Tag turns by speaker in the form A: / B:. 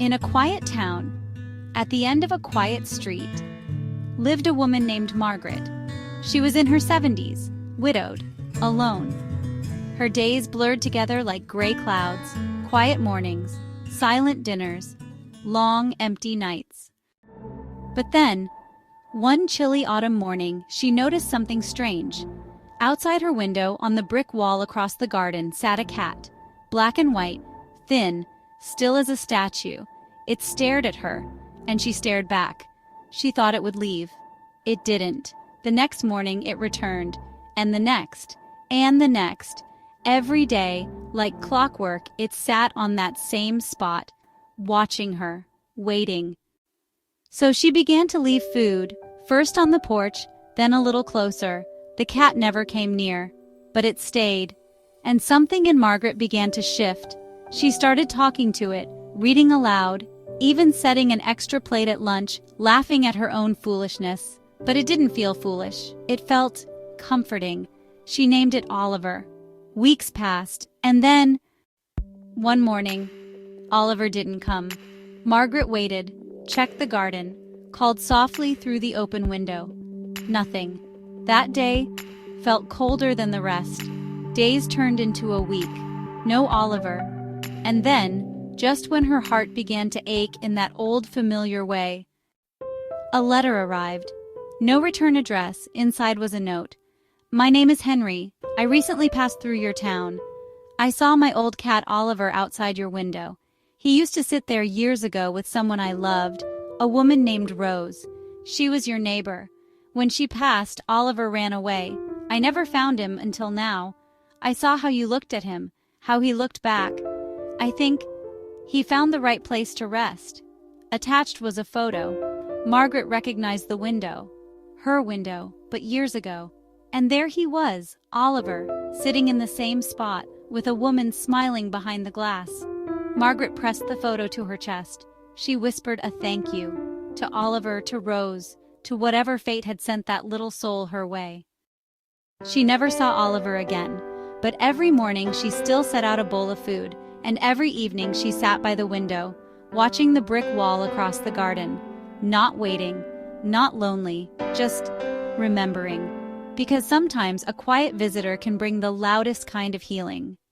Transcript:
A: In a quiet town, at the end of a quiet street, lived a woman named Margaret. She was in her 70s, widowed, alone. Her days blurred together like gray clouds, quiet mornings, silent dinners, long, empty nights. But then, one chilly autumn morning, she noticed something strange. Outside her window, on the brick wall across the garden, sat a cat, black and white, thin, still as a statue. It stared at her, and she stared back. She thought it would leave. It didn't. The next morning it returned, and the next, and the next. Every day, like clockwork, it sat on that same spot, watching her, waiting. So she began to leave food, first on the porch, then a little closer. The cat never came near, but it stayed. And something in Margaret began to shift. She started talking to it, reading aloud, even setting an extra plate at lunch, laughing at her own foolishness. But it didn't feel foolish. It felt comforting. She named it Oliver. Weeks passed, and then, one morning, Oliver didn't come. Margaret waited, checked the garden, called softly through the open window. Nothing. That day felt colder than the rest. Days turned into a week. No Oliver. And then, just when her heart began to ache in that old familiar way, a letter arrived. No return address. Inside was a note. "My name is Henry. I recently passed through your town. I saw my old cat Oliver outside your window. He used to sit there years ago with someone I loved, a woman named Rose. She was your neighbor. When she passed, Oliver ran away. I never found him until now. I saw how you looked at him, how he looked back. I think he found the right place to rest." Attached was a photo. Margaret recognized the window. Her window, but years ago. And there he was, Oliver, sitting in the same spot, with a woman smiling behind the glass. Margaret pressed the photo to her chest. She whispered a thank you. To Oliver, to Rose, to whatever fate had sent that little soul her way. She never saw Oliver again, but every morning she still set out a bowl of food, and every evening she sat by the window, watching the brick wall across the garden, not waiting, not lonely, just remembering. Because sometimes a quiet visitor can bring the loudest kind of healing.